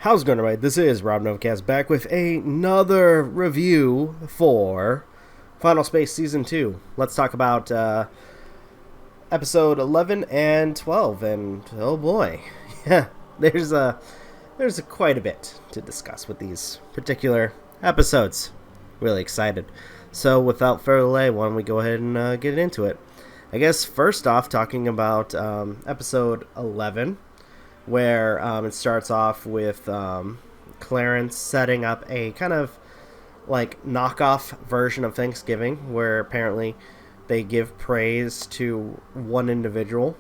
How's it going, everybody? This is Rob Novakast back with another review for Final Space Season 2. Let's talk about episode 11 and 12, and oh boy, yeah, there's quite a bit to discuss with these particular episodes. Really excited. So without further delay, why don't we go ahead and get into it? I guess first off, talking about episode 11, where it starts off with Clarence setting up a kind of like knockoff version of Thanksgiving, where apparently they give praise to one individual.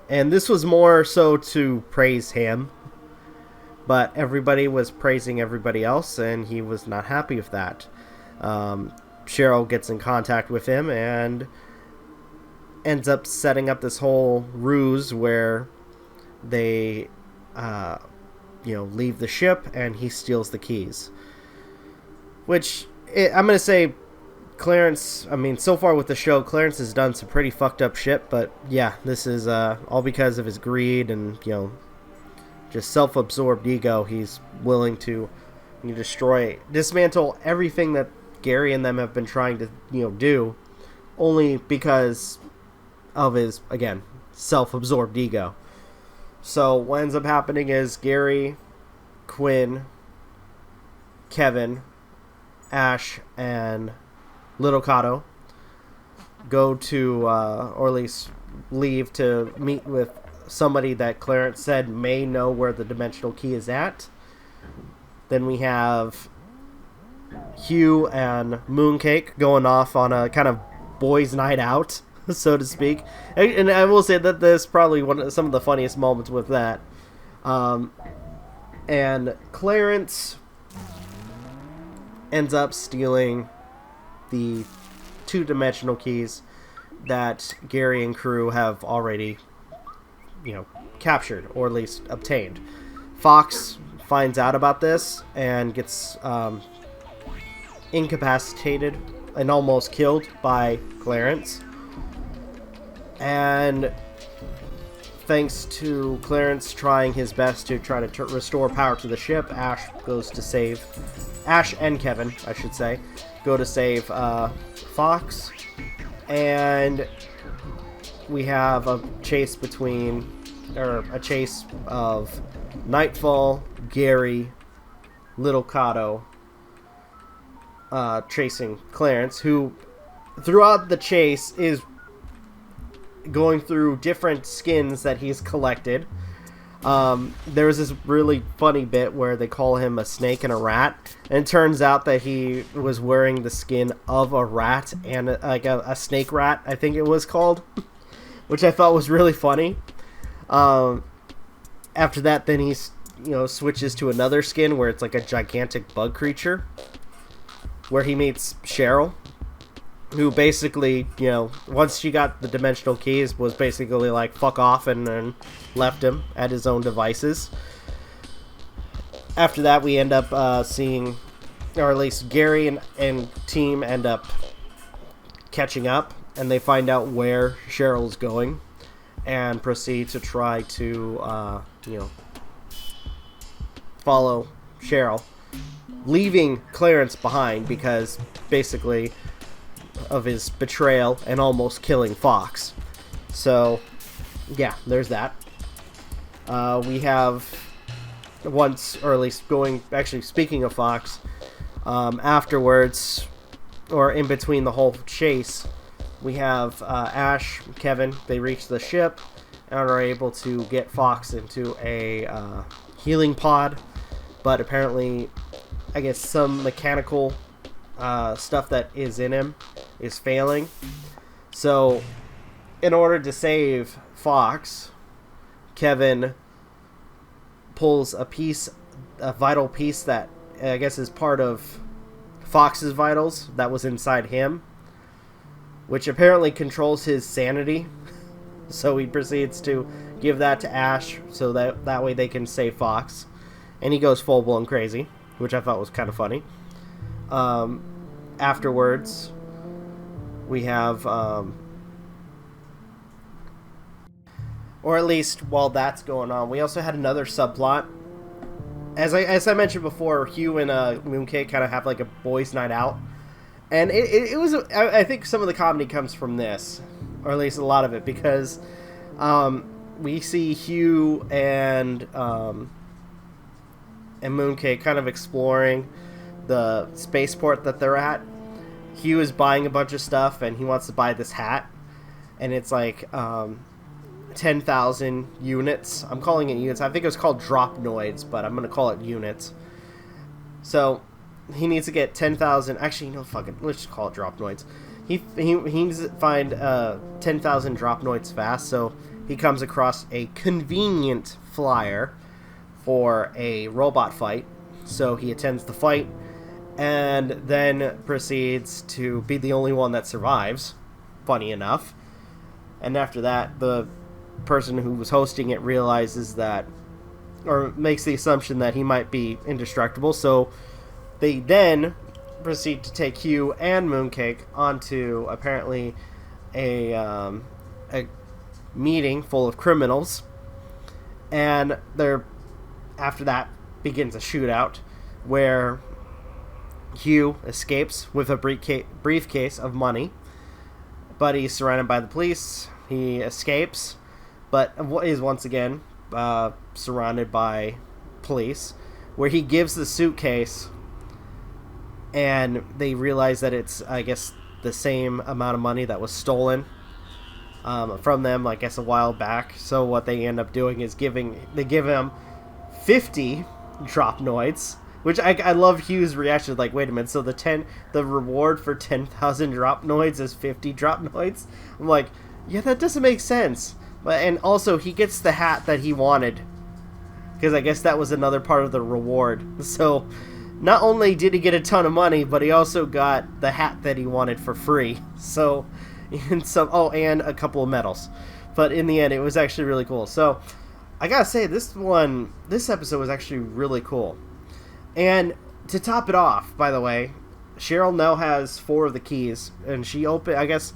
And this was more so to praise him, but everybody was praising everybody else, and he was not happy with that. Cheryl gets in contact with him and ends up setting up this whole ruse where they leave the ship and he steals the keys, which I'm gonna say Clarence, so far with the show, Clarence has done some pretty fucked up shit, but yeah, this is all because of his greed and just self-absorbed ego. He's willing to dismantle everything that Gary and them have been trying to do, only because of his, again, self-absorbed ego. So what ends up happening is Gary, Quinn, Kevin, Ash, and Little Kato go to, or at least leave to meet with somebody that Clarence said may know where the dimensional key is at. Then we have Hugh and Mooncake going off on a kind of boys' night out, so to speak. And I will say that this is probably some of the funniest moments with that. And Clarence ends up stealing the two-dimensional keys that Gary and crew have already, captured, or at least obtained. Fox finds out about this and gets incapacitated and almost killed by Clarence. And thanks to Clarence trying his best to try to restore power to the ship, Ash and Kevin, I should say, go to save Fox. And we have a chase of Nightfall, Gary, Little Kato, chasing Clarence, who throughout the chase is going through different skins that he's collected. There was this really funny bit where they call him a snake and a rat, and it turns out that he was wearing the skin of a rat and a snake rat, I think it was called, which I thought was really funny. After that, then he switches to another skin where it's like a gigantic bug creature, where he meets Cheryl, who basically, once she got the dimensional keys, was basically like, fuck off, and then left him at his own devices. After that, we end up seeing, or at least Gary and team end up catching up, and they find out where Cheryl's going, and proceed to try to, follow Cheryl, leaving Clarence behind because, basically, of his betrayal and almost killing Fox. So, yeah, there's that. We have speaking of Fox, afterwards, or in between the whole chase, we have Ash, Kevin, they reach the ship and are able to get Fox into a healing pod, but apparently, I guess some mechanical stuff that is in him is failing. So, in order to save Fox, Kevin pulls a vital piece that I guess is part of Fox's vitals that was inside him, which apparently controls his sanity. So he proceeds to give that to Ash so that way they can save Fox. And he goes full-blown crazy, which I thought was kind of funny. Afterwards, we have, or at least while that's going on, we also had another subplot as I mentioned before, Hugh and Mooncake kind of have like a boys' night out, and it was I think some of the comedy comes from this, or at least a lot of it, because we see Hugh and Mooncake kind of exploring the spaceport that they're at. Hugh is buying a bunch of stuff, and he wants to buy this hat, and it's like 10,000 units. I'm calling it units. I think it was called Dropnoids, but I'm going to call it units. So he needs to get 10,000. Actually, no, fucking, let's just call it Dropnoids. He needs to find 10,000 Dropnoids fast, so he comes across a convenient flyer for a robot fight. So he attends the fight, and then proceeds to be the only one that survives, funny enough. And after that, the person who was hosting it realizes that, or makes the assumption that he might be indestructible, so they then proceed to take Hugh and Mooncake onto apparently a meeting full of criminals, and after that begins a shootout where Hugh escapes with a briefcase of money, but he's surrounded by the police. He escapes, but is once again surrounded by police, where he gives the suitcase, and they realize that it's, I guess, the same amount of money that was stolen from them, I guess, a while back. So what they end up doing is give him 50 Dropnoids, which I love Hugh's reaction, like, wait a minute, so the reward for 10,000 Dropnoids is 50 Dropnoids? I'm like, yeah, that doesn't make sense. And also, he gets the hat that he wanted, because I guess that was another part of the reward. So, not only did he get a ton of money, but he also got the hat that he wanted for free. So, and a couple of medals. But in the end, it was actually really cool. So, I gotta say, this episode was actually really cool. And to top it off, by the way, Cheryl now has 4 of the keys, and I guess,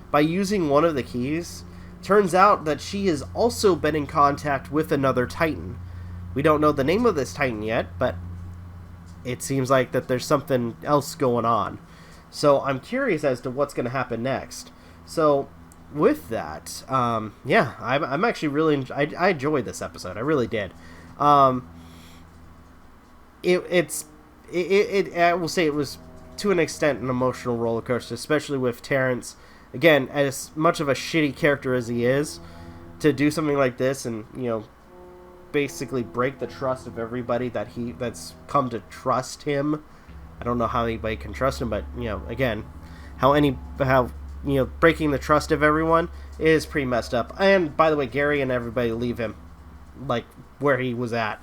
by using one of the keys, turns out that she has also been in contact with another Titan. We don't know the name of this Titan yet, but it seems like that there's something else going on. So I'm curious as to what's going to happen next. So with that, yeah, I'm actually really, I enjoyed this episode. I really did. I will say it was, to an extent, an emotional roller coaster, especially with Terrence. Again, as much of a shitty character as he is, to do something like this and, basically break the trust of everybody that's come to trust him. I don't know how anybody can trust him, but, again, breaking the trust of everyone is pretty messed up. And, by the way, Gary and everybody leave him, like, where he was at.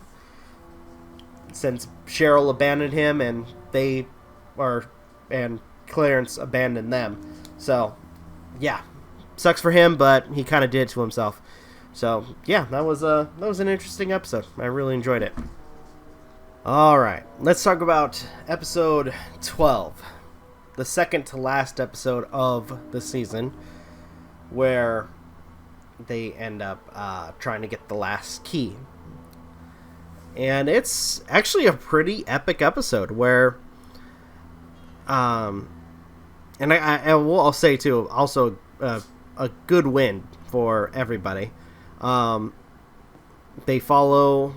Since Cheryl abandoned him and Clarence abandoned them. So, yeah, sucks for him, but he kind of did it to himself. So, yeah, that was an interesting episode. I really enjoyed it. All right, let's talk about episode 12, the second to last episode of the season, where they end up trying to get the last key. And it's actually a pretty epic episode where, and I'll say too, also a good win for everybody. They follow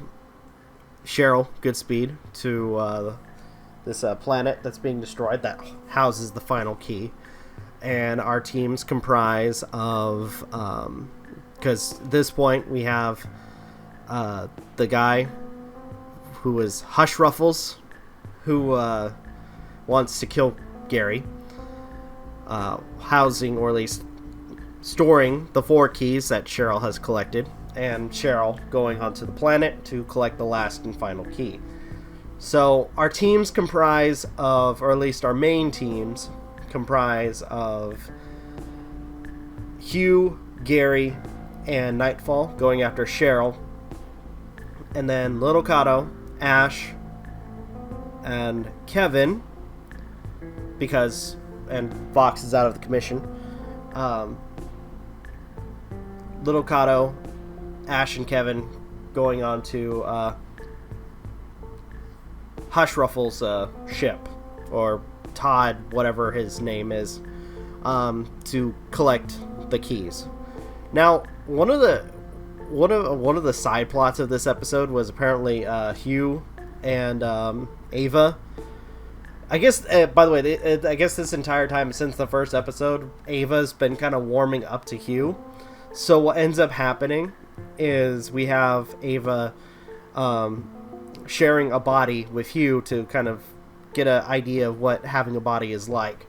Cheryl Goodspeed to this planet that's being destroyed that houses the final key, and our teams comprise of, because at this point we have the guy who is Hush Ruffles, who wants to kill Gary, housing, or at least storing, the 4 keys that Cheryl has collected, and Cheryl going onto the planet to collect the last and final key. So our teams comprise of, or at least our main teams comprise of Hugh, Gary, and Nightfall going after Cheryl, and then Little Kato, Ash, and Kevin, and Fox is out of the commission. Little Kato, Ash, and Kevin going on to Hush Ruffles' ship, or Todd, whatever his name is, to collect the keys. Now, one of the side plots of this episode was apparently Hugh and Ava. I guess, by the way, I guess this entire time since the first episode, Ava's been kind of warming up to Hugh. So what ends up happening is we have Ava sharing a body with Hugh to kind of get an idea of what having a body is like.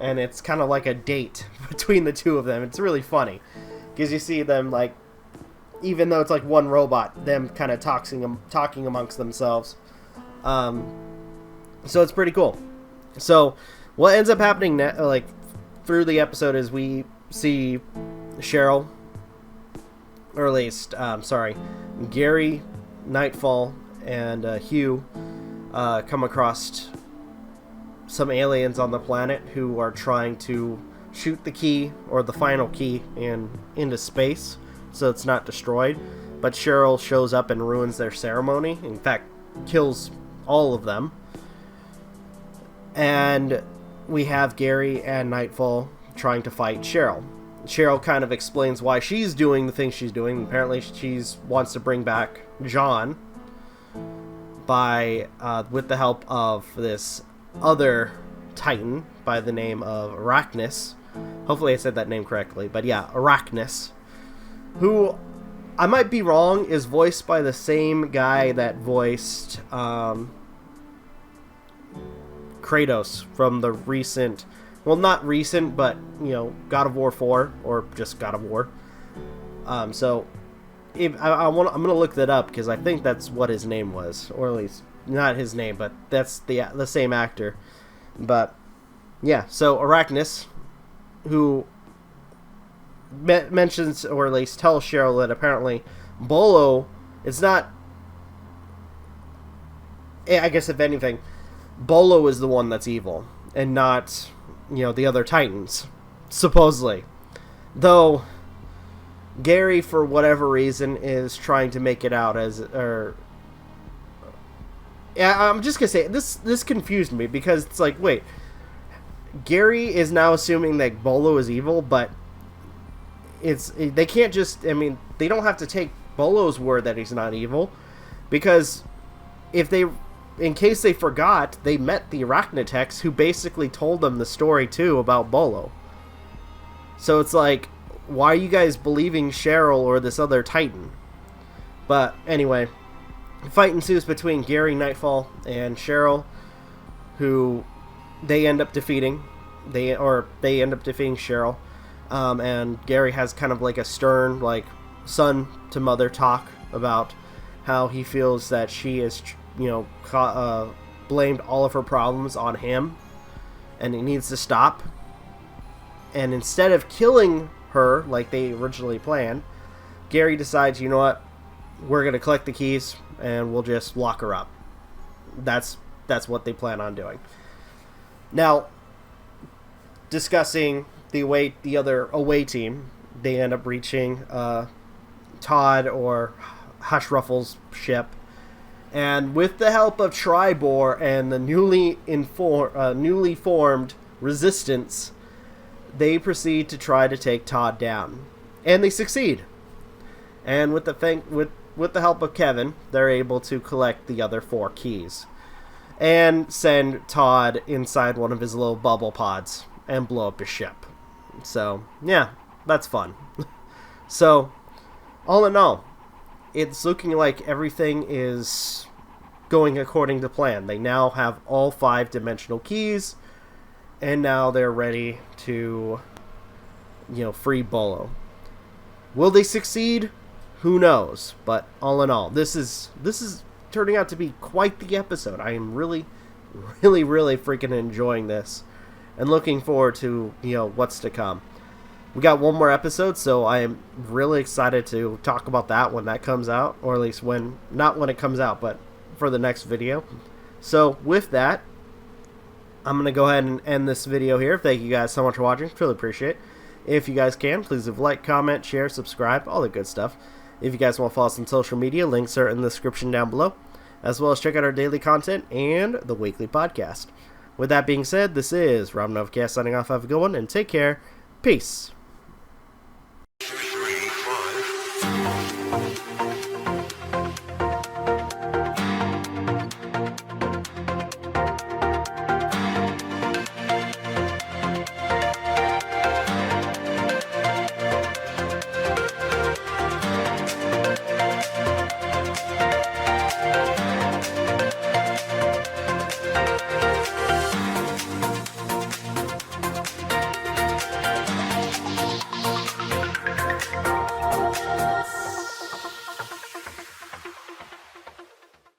And it's kind of like a date between the two of them. It's really funny because you see them, like, even though it's like one robot, them kind of talking amongst themselves. So it's pretty cool. So what ends up happening like through the episode is we see Cheryl, or at least Gary, Nightfall, and Hugh come across some aliens on the planet who are trying to shoot the key, or the final key, into space so it's not destroyed. But Cheryl shows up and ruins their ceremony. In fact, kills all of them. And we have Gary and Nightfall trying to fight Cheryl. Cheryl kind of explains why she's doing the things she's doing. Apparently she wants to bring back John by with the help of this other Titan by the name of Arachnus. Hopefully I said that name correctly. But yeah, Arachnus, who, I might be wrong, is voiced by the same guy that voiced Kratos from the recent, well, not recent, but, you know, God of War 4, or just God of War. So I'm gonna look that up because I think that's what his name was, or at least not his name, but that's the same actor. But yeah, so Arachnus, who mentions, or at least tells Cheryl that apparently Bolo, it's not, I guess if anything, Bolo is the one that's evil, and not, you know, the other Titans, supposedly. Though Gary, for whatever reason, is trying to make it out as, yeah, I'm just gonna say this confused me, because it's like, wait, Gary is now assuming that Bolo is evil, but they can't just, I mean, they don't have to take Bolo's word that he's not evil, because in case they forgot, they met the Arachnitex, who basically told them the story too about Bolo. So it's like, why are you guys believing Cheryl or this other Titan? But anyway, fight ensues between Gary, Nightfall, and Cheryl, who they end up defeating. They end up defeating Cheryl. And Gary has kind of like a stern, like, son to mother talk about how he feels that she is, you know, blamed all of her problems on him, and it needs to stop. And instead of killing her like they originally planned, Gary decides, you know what, we're gonna collect the keys and we'll just lock her up. That's what they plan on doing. Now, discussing the other away team, they end up reaching Todd, or Hush Ruffles' ship, and with the help of Tribor and the newly formed Resistance, they proceed to try to take Todd down, and they succeed. And with the help of Kevin, they're able to collect the other 4 keys and send Todd inside one of his little bubble pods and blow up his ship. So yeah, that's fun. So all in all, it's looking like everything is going according to plan. They now have all 5 dimensional keys, and now they're ready to, you know, free Bolo. Will they succeed? Who knows? But all in all, this is turning out to be quite the episode. I am really, really, really freaking enjoying this, and looking forward to, you know, what's to come. We got one more episode, so I am really excited to talk about that when that comes out, or at least not when it comes out, but for the next video. So with that, I'm going to go ahead and end this video here. Thank you guys so much for watching. Truly appreciate it. If you guys can, please leave a like, comment, share, subscribe, all the good stuff. If you guys want to follow us on social media, links are in the description down below. as well as check out our daily content and the weekly podcast. With that being said, this is Novakast signing off. Have a good one, and take care. Peace.